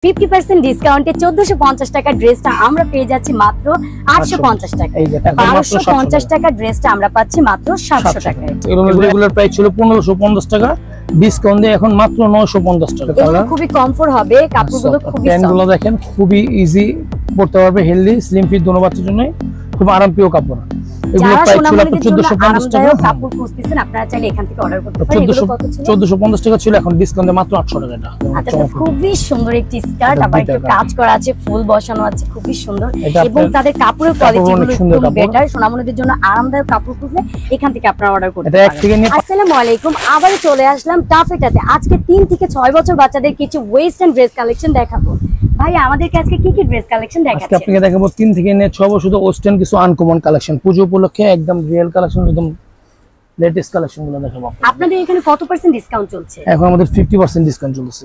50% ডিসকাউন্টে 1450 টাকা ড্রেসটা আমরা পেয়ে যাচ্ছি মাত্র 850 টাকা। 1250 টাকা ড্রেসটা আমরা পাচ্ছি মাত্র 700 টাকায়। এগুলো রেগুলার প্রাইস ছিল 1550 টাকা, ডিসকাউন্ট দিয়ে এখন মাত্র 950 টাকা। এগুলো খুবই কমফোর্ট হবে, কাপড়গুলো খুবই সফট। প্যান্টগুলো দেখেন খুবই ইজি পরতে পারবে, হেলদি স্লিম ফিট দোনো বাচ্চার জন্য খুব আরামপ্রিয় কাপড়। এগুলো প্রাইস ছিল 1450 টাকা। কাপড় খুঁজতেছেন আপনারা চাইলে এখান থেকে অর্ডার করতে পারেন। এগুলো কত ছিল? 1450 টাকা ছিল, এখন ডিসকাউন্টে মাত্র 800 টাকা। এটা আচ্ছা, খুবই সুন্দর একটি স্কার্ট, আবার একটু কাজ করা আছে, ফুল বসানো আছে, খুবই সুন্দর এবং তাদের কাপড়ের কোয়ালিটিগুলো খুব বেটার। সোনামণিদের জন্য আরামদায়ক কাপড় খুঁজলে এখান থেকে আপনারা অর্ডার করতে পারেন। আসসালামু আলাইকুম, আবার চলে আসলাম টাফেটাতে। আজকে 3 থেকে 6 বছর বাচ্চাদের কিছু ওয়েস্টার্ন ড্রেস কালেকশন দেখাবো। ভাই আমাদেরকে আজকে কি কি ড্রেস কালেকশন দেখাচ্ছেন? আজকে আপনাকে দেখাবো 3 থেকে 6 বছর শুধু ওয়েস্টার্ন কিছু আনকমন কালেকশন, পূজো উপলক্ষে একদম রিয়েল কালেকশন, একদম লেটেস্ট কালেকশন গুলো দেখাবো। আপনাদের এখানে কত % ডিসকাউন্ট চলছে? এখন আমাদের 50% ডিসকাউন্ট চলছে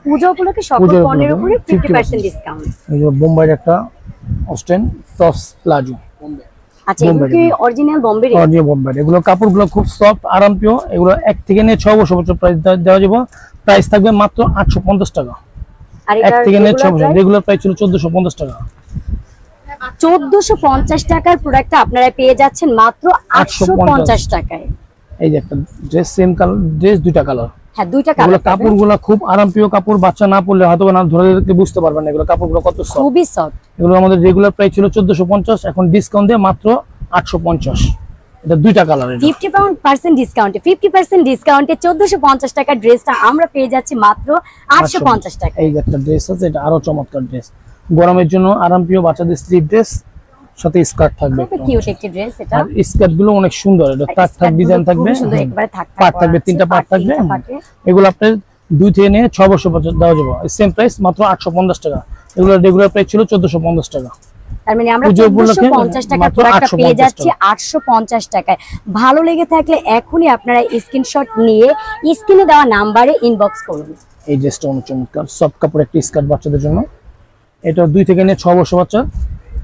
পূজো উপলক্ষে সকল পণ্যের উপরে 50% ডিসকাউন্ট। এই যে বোম্বাইয়ের একটা ওয়েস্টার্ন টপস প্লাজো বোম্বাই। আচ্ছা, এগুলো কি অরিজিনাল বোম্বাই? অরিজিনাল বোম্বাই। এগুলো কাপড়গুলো খুব সফট আরামপ্রিয়। এগুলো 1 থেকে 6 বছর প্রাইস দেওয়া যাবে। প্রাইস থাকবে মাত্র 850 টাকা। আর 1 থেকে 6 বছর রেগুলার প্রাইস ছিল 1450 টাকা। 1450 টাকার প্রোডাক্টটা আপনারা পেয়ে যাচ্ছেন মাত্র 850 টাকায়। এই যে একটা ড্রেস, সেম কালার ড্রেস, দুইটা কালার। হ্যাঁ, দুইটা কালার। কাপড়গুলো খুব আরামপ্রিয় কাপড়, বাচ্চা না পরলে হয়তো না ধরে বুঝতে পারবেন না এগুলো কাপড়গুলো কত সফট, খুবই সফট। এগুলো আমাদের রেগুলার প্রাইস ছিল 1450, এখন ডিসকাউন্ট দিয়ে মাত্র 850। এটা দুইটা কালার। 50% ডিসকাউন্টে 50% ডিসকাউন্টে 1450 টাকার ড্রেসটা আমরা পেয়ে যাচ্ছি মাত্র 850 টাকা। এই যে একটা ড্রেস আছে, এটা আরো চমৎকার ড্রেস, গরমের জন্য আরামপ্রিয় বাচ্চাদের স্লিপ ড্রেস, সাথে স্কার্ট থাকবে। খুব কিউট একটি ড্রেস এটা। আর স্কার্ট গুলো অনেক সুন্দর, এটা টাক ডিজাইন থাকবে, সুন্দর একবারে পাট থাকবে, 3টা পাট থাকবে। এগুলো আপনাদের 2 থেকে 6 বছর পর্যন্ত দেওয়া যাবে। সেম প্রাইস মাত্র 850 টাকা। এগুলো রেগুলার প্রাইস ছিল 1450 টাকা। তার মানে আমরা 1450 টাকার প্রোডাক্টটা পেয়ে যাচ্ছি 850 টাকায়। ভালো লেগে থাকলে এখনই আপনারা স্ক্রিনশট নিয়ে স্ক্রিনে দেওয়া নম্বরে ইনবক্স করুন। এই ড্রেসটা অনেক চমৎকার, সফট কাপড় একটি স্কার্ট বাচ্চাদের জন্য। এটা 2 থেকে 6 বছর বাচ্চা।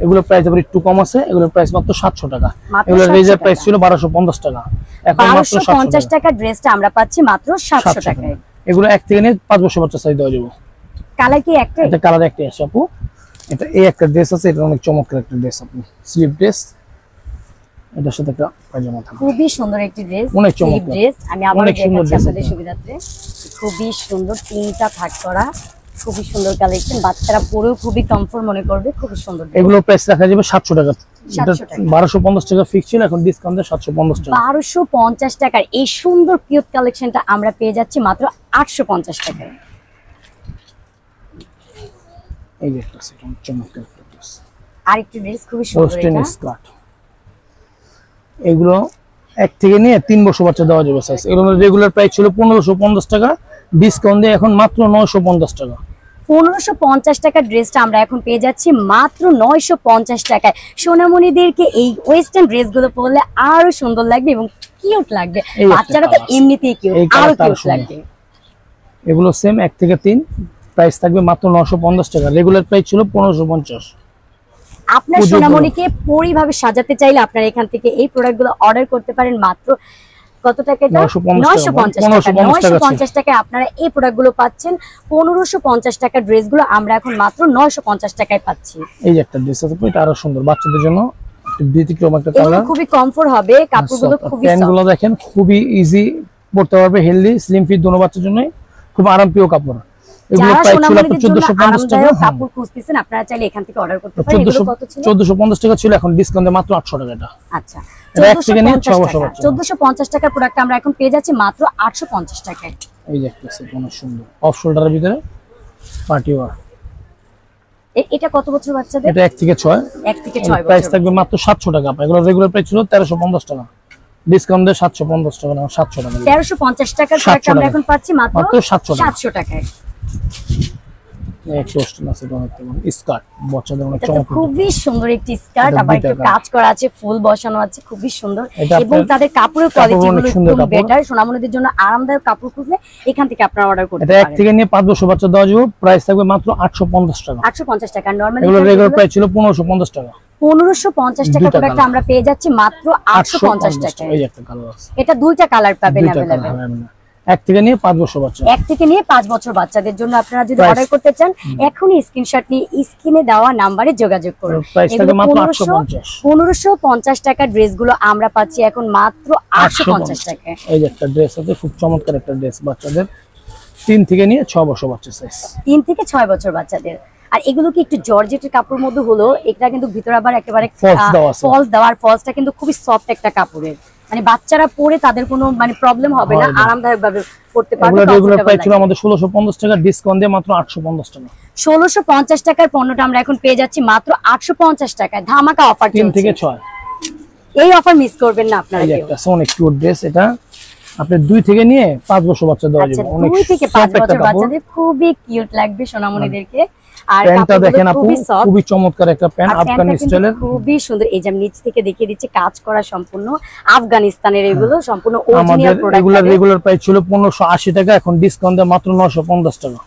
এগুলো প্রাইস আবার একটু কম আছে, এগুলোর প্রাইস মাত্র 700 টাকা। এগুলো রেজার প্রাইস ছিল 1250 টাকা, এখন মাত্র 1250 টাকা ড্রেসটা আমরা পাচ্ছি মাত্র 700 টাকায়। এগুলো 1 থেকে 5 বছর বাচ্চা সাইজ দেওয়া যাবে। কালার কি একটা? এটা কালার একটাই আছে আপু। এটা এই একটা ড্রেস আছে, এটা অনেক চমৎকার একটা ড্রেস আপু, স্লিভ ড্রেস। এটার সাথে একটা পায়জামা থাকবে। খুবই সুন্দর একটি ড্রেস, অনেক চমৎকার ড্রেস। আমি আবার দেখাচ্ছি আপনাদের সুবিধার্থে। খুবই সুন্দর, 3টা ভাগ করা, খুবই সুন্দর কালেকশন। বাচ্চারা পরেও খুবই কমফোর্ট মনে করবে, খুবই সুন্দর। এগুলো প্রাইস রাখা যাবে 700 টাকা। এটা 1250 টাকা ফিক্স ছিল, এখন ডিসকাউন্টে 750 টাকা। 1250 টাকার এই সুন্দর কিউট কালেকশনটা আমরা পেয়ে যাচ্ছি মাত্র 850 টাকায়। এই যে একটা চমৎকার ড্রেস, আরেকটি ড্রেস খুবই সুন্দর এটা। স্কার্ট। এগুলো 1 থেকে 3 বছর বাচ্চা দেওয়া যাবে সাইজ। এগুলো রেগুলার প্রাইস ছিল 1550 টাকা, ডিসকাউন্ট দিয়ে এখন মাত্র 950 টাকা। 1550 টাকার ড্রেসটা আমরা এখন পেয়ে যাচ্ছি মাত্র 950 টাকায়। সোনামণিদেরকে এই ওয়েস্টার্ন ড্রেসগুলো পরলে আরো সুন্দর লাগবে এবং কিউট লাগবে। বাচ্চারা তো এমনিতেই কিউট, আরো কিউট লাগবে। এগুলো সেম 1 থেকে 3, প্রাইস থাকবে মাত্র 950 টাকা। রেগুলার প্রাইস ছিল 1550। আপনার সোনামণিকে পরিভাবে সাজাতে চাইলে আপনারা এখান থেকে এই প্রোডাক্টগুলো অর্ডার করতে পারেন মাত্র কত টাকা? 950 টাকায় আপনারা এই প্রোডাক্টগুলো পাচ্ছেন। 1550 টাকার ড্রেসগুলো আমরা এখন মাত্র 950 টাকায় পাচ্ছি। এই যে একটা ড্রেস আছে, এটা আরো সুন্দর বাচ্চাদের জন্য, ব্যতিক্রম একটা কালার, খুবই কমফোর্ট হবে, কাপড়গুলো খুবই সফট। প্যান্টগুলো দেখেন খুবই ইজি পরতে পারবে, হেলদি স্লিম ফিট দোনো বাচ্চার জন্য খুব আরামপ্রিয় কাপড়। এগুলো প্রাইস ছিল 1450 টাকা। কাপড় খুঁজতেছেন আপনারা চাইলে এখান থেকে অর্ডার করতে পারেন। এগুলো কত ছিল? 1450 টাকা ছিল, এখন ডিসকাউন্টে মাত্র 800 টাকা। এটা আচ্ছা, 1450 টাকার প্রোডাক্ট আমরা এখন পেয়ে যাচ্ছি মাত্র 850 টাকায়। এই যে একটা অনেক সুন্দর অফ শোল্ডারের ভিতরে পার্টি ওয়্যার। এটা কত বছর বাচ্চাদের? এটা 1 থেকে 6। 1 থেকে 6 বছর। প্রাইস থাকবে মাত্র 700 টাকা। এগুলো রেগুলার প্রাইস ছিল 1350 টাকা, ডিসকাউন্ট দিয়ে 750 টাকা, না 700 টাকা। 1350 টাকার প্রোডাক্ট আমরা এখন পাচ্ছি মাত্র 700 টাকায়। খুবই সুন্দর একটি স্কার্ট, আবার একটু কাজ করা আছে, ফুল বসানো আছে, খুবই সুন্দর এবং তাদের কাপড়ের কোয়ালিটিগুলো খুব বেটার। সোনামণিদের জন্য আরামদায়ক কাপড় খুঁজলে এখান থেকে আপনারা অর্ডার করতে পারেন। এটা 1 থেকে 5 বছর বাচ্চা দেওয়া যাবে। প্রাইস থাকবে মাত্র 850 টাকা। 850 টাকা। নরমালি এগুলো রেগুলার প্রাইস ছিল 1550 টাকা। 1550 টাকা প্রোডাক্ট আমরা পেয়ে যাচ্ছি মাত্র 850 টাকায়। এই একটা কালার আছে, এটা 2টা কালার পাবেন अवेलेबल। 1 থেকে নিয়ে 5 বছর বাচ্চা, 1 থেকে নিয়ে 5 বছর বাচ্চাদের জন্য আপনারা যদি অর্ডার করতে চান এখনই স্ক্রিনশট নিয়ে স্ক্রিনে দেওয়া নম্বরে যোগাযোগ করুন। প্রাইস থাকে মাত্র 850। 1550 টাকা ড্রেসগুলো আমরা পাচ্ছি এখন মাত্র 850 টাকায়। এই যে একটা ড্রেস আছে, খুব চমৎকার একটা ড্রেস বাচ্চাদের, 3 থেকে নিয়ে 6 বছর বাচ্চা সাইজ, 3 থেকে 6 বছর বাচ্চাদের। আর এগুলো কি একটু জর্জেটের কাপড়ের মধ্যে হলো, এটা কিন্তু ভিতরে আবার একেবারে ফলস দেওয়া, আর ফলসটা কিন্তু খুবই সফট একটা কাপড়ের, মানে বাচ্চারা পরে তাদের কোনো মানে প্রবলেম হবে না, আরামদায়ক ভাবে পড়তে পারবে। এগুলো রেগুলার প্রাইস ছিল আমাদের 1650 টাকা, ডিসকাউন্ট দিয়ে মাত্র 850 টাকা। 1650 টাকার পণ্যটা আমরা এখন পেয়ে যাচ্ছি মাত্র 850 টাকায়, ধামাকা অফার চলছে 3 থেকে 6। এই অফার মিস করবেন না আপনারা। এই একটা অনেক কিউট ড্রেস, এটা আপনি 2 থেকে নিয়ে 5 বছর বাচ্চা দেওয়া যাবে। অনেক 2 থেকে 5 বছর বাচ্চাদের খুবই কিউট লাগবে সোনামণিদেরকে। আর প্যান্টটা দেখেন আপু, খুবই চমৎকার একটা প্যান্ট, আফগানি স্টাইলের, খুবই সুন্দর। এই যে আমি নিচ থেকে দেখিয়ে দিচ্ছি, কাজ করা সম্পূর্ণ আফগানিস্তানের, এগুলো সম্পূর্ণ অরিজিনাল প্রোডাক্ট। আমাদের রেগুলার প্রাইস ছিল 1580 টাকা, এখন ডিসকাউন্ট দিয়ে মাত্র 950 টাকা।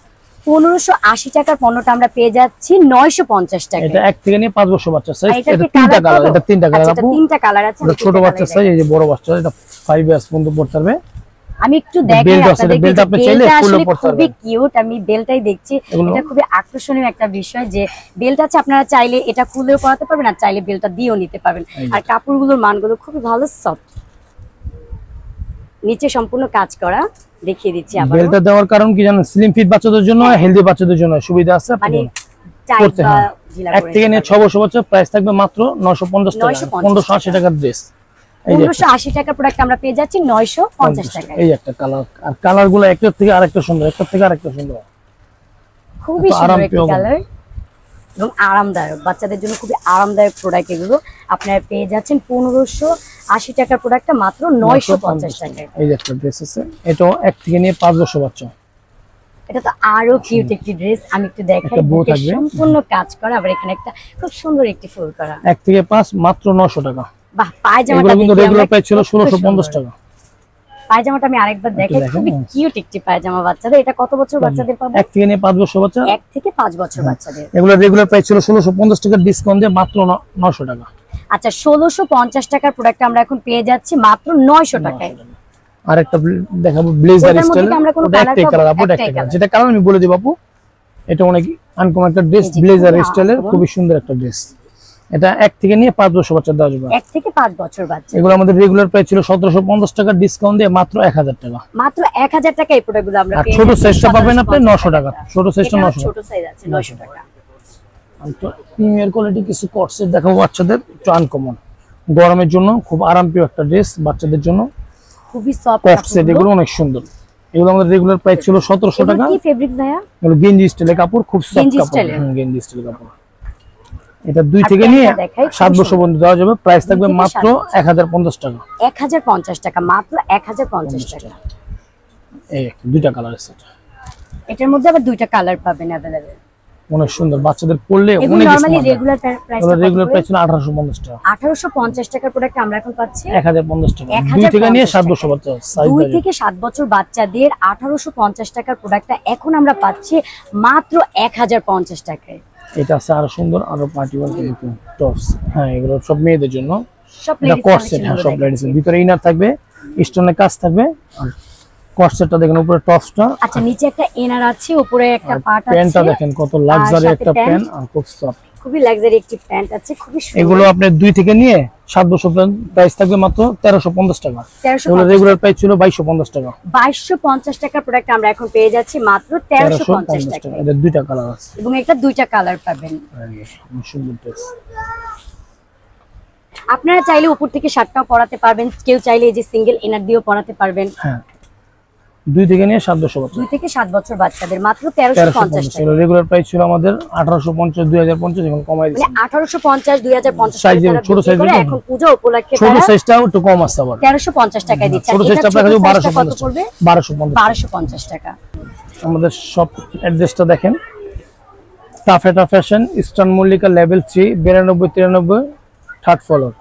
1580 টাকার পণ্যটা আমরা পেয়ে যাচ্ছি 950 টাকা। এটা 1 থেকে নিয়ে 5 বছর বাচ্চা সাইজ, এটা 3টা কালার, এটা 3টা কালার আপু, 3টা কালার আছে। ছোট বাচ্চা সাইজ, এই যে বড় বাচ্চা, এটা 5 ইয়ার্স পর্যন্ত পড়তে পারবে। আমি একটু দেখাই আপনাদের, বেল্ট আপনি চাইলে ফুলও পড়তে পারবেন, খুবই কিউট। আমি বেলটাই দেখছি, এটা খুবই আকর্ষণীয় একটা বিষয় যে বেলটা আছে, আপনারা চাইলে এটা খুলেও পরাতে পারবেন আর চাইলে বেলটা দিয়েও নিতে পারবেন। আর কাপড়গুলোর মানগুলো খুবই ভালো, সফট, নিচে সম্পূর্ণ কাজ করা, দেখিয়ে দিচ্ছি। আবার বেলটা দেওয়ার কারণ কি জানেন, স্লিম ফিট বাচ্চাদের জন্য, হেলদি বাচ্চাদের জন্য সুবিধা আছে। মানে করতে হয় 1 থেকে নিয়ে 6 বছর বাচ্চা, প্রাইস থাকবে মাত্র 950 টাকা, 1580 টাকার ড্রেস। 1580 টাকার প্রোডাক্ট আমরা পেয়ে যাচ্ছি 950 টাকায়। এই একটা কালার, আর কালারগুলো একটার থেকে আরেকটা সুন্দর, একটার থেকে আরেকটা সুন্দর, খুবই সুন্দর একটা কালার এবং আরামদায়ক, বাচ্চাদের জন্য খুবই আরামদায়ক প্রোডাক্ট এগুলো। আপনারা পেয়ে যাচ্ছেন 1580 টাকার প্রোডাক্টটা মাত্র 950 টাকায়। এই যে একটা ড্রেস আছে, এটাও 1 থেকে নিয়ে 5 বছর বাচ্চা। এটা তো আরো কিউট একটি ড্রেস, আমি একটু দেখাই। সম্পূর্ণ কাজ করা, আবার এখানে একটা খুব সুন্দর একটি ফুল করা। 1 থেকে 5 মাত্র 900 টাকা। বাহ, পায়জামাটা কিন্তু রেগুলার প্রাইস ছিল 1650 টাকা। পায়জামাটা আমি আরেকবার দেখাই, খুবই কিউট একটি পায়জামা বাচ্চাদের। এটা কত বছর বাচ্চাদের পাবো? 1 থেকে নিয়ে 5 বছর বাচ্চা, 1 থেকে 5 বছর বাচ্চাদের। এগুলো রেগুলার প্রাইস ছিল 1650 টাকা, ডিসকাউন্ট দিয়ে মাত্র 900 টাকা। আচ্ছা, 1650 টাকার প্রোডাক্ট আমরা এখন পেয়ে যাচ্ছি মাত্র 900 টাকায়। আরেকটা দেখাবো, ব্লেজার স্টাইল, একটাই কালার আপু, একটা কালার, যেটা কালার আমি বলে দেব আপু। এটা অনেক আনকমন একটা ড্রেস, ব্লেজার স্টাইলের, খুবই সুন্দর একটা ড্রেস। এটা 1 থেকে নিয়ে 5 বছর বাচ্চা দেওয়া যাবে। 1 থেকে 5 বছর বাচ্চা। এগুলো আমাদের রেগুলার প্রাইস ছিল 1750 টাকা, ডিসকাউন্ট দিয়ে মাত্র 1000 টাকা। মাত্র 1000 টাকা এই প্রোডাক্টগুলো আমরা পেয়ে যাচ্ছি। ছোট সাইজটা পাবেন আপনি 900 টাকা, ছোট সাইজটা 900। ছোট সাইজ আছে 900 টাকা। প্রিমিয়ার কোয়ালিটি কিছু কটসেট দেখাবো বাচ্চাদের, একটু আনকমন, গরমের জন্য খুব আরামপ্রিয় একটা ড্রেস বাচ্চাদের জন্য, খুবই সফট কটসেট, এগুলো অনেক সুন্দর। এগুলো আমাদের রেগুলার প্রাইস ছিল 1700 টাকা। কি ফেব্রিক ভাইয়া? এগুলো গেঞ্জি স্টাইলের কাপড়, খুব সফট কাপড়, গেঞ্জি স্টাইলের কাপড়। এটা 2 থেকে নিয়ে 7 বছর পর্যন্ত দেওয়া যাবে, প্রাইস থাকবে মাত্র 1050 টাকা। 1050 টাকা, মাত্র 1050 টাকা। এই দুইটা কালার আছে, এটার মধ্যে আবার দুইটা কালার পাবেন अवेलेबल। অনেক সুন্দর, বাচ্চাদের পরলে অনেক সুন্দর। নরমালি রেগুলার প্রাইস ছিল 1850 টাকা। 1850 টাকার প্রোডাক্ট আমরা এখন পাচ্ছি 1050 টাকা। 2 থেকে নিয়ে 7 বছর বাচ্চা, 2 থেকে 7 বছর বাচ্চাদের 1850 টাকার প্রোডাক্টটা এখন আমরা পাচ্ছি মাত্র 1050 টাকায়। এটা আছে আরো সুন্দর, আরো পার্টি ওয়্যার কিন্তু টপস। হ্যাঁ, এগুলো সব মেয়েদের জন্য, সব লেডিস কটসেট। হ্যাঁ, সব লেডিস, ভিতরে ইনার থাকবে, স্টোনের কাজ থাকবে, আর কটসেটটা দেখেন উপরে টপসটা। আচ্ছা, নিচে একটা ইনার আছে, উপরে একটা পার্ট আছে। প্যান্টটা দেখেন কত লাক্সারি একটা প্যান্ট, আর খুব সফট, খুবই লাক্সারি একটি প্যান্ট আছে, খুবই সুন্দর। এগুলো আপনি 2 থেকে নিয়ে 7 বছর প্রাইস থাকবে মাত্র 1350 টাকা। এগুলো রেগুলার প্রাইস ছিল 2250 টাকা। 2250 টাকার প্রোডাক্ট আমরা এখন পেয়ে যাচ্ছি মাত্র 1350 টাকা। এটা দুইটা কালার আছে এবং এটা দুইটা কালার পাবেন। সুন্দর ড্রেস। আপনারা চাইলে উপর থেকে শার্টটাও পরাতে পারবেন, কেউ চাইলে এই যে সিঙ্গেল ইনার দিয়েও পরাতে পারবেন। হ্যাঁ, 2 থেকে নিয়ে 7 বছর বাচ্চা, 2 থেকে 7 বছর বাচ্চাদের মাত্র 1350 টাকা। রেগুলার প্রাইস ছিল আমাদের 1850 2050, এখন কমাই দিয়েছি। মানে 1850 2050 সাইজের ছোট সাইজ, এখন পূজা উপলক্ষে ছোট সাইজটাও একটু কম আছে আবার 1350 টাকায় দিচ্ছি। ছোট সাইজটা আপনাদের 1250 পড়বে 1250 টাকা। আমাদের শপ অ্যাড্রেসটা দেখেন, taffeta fashion, eastern Mallika level 3, 9293, 3rd floor.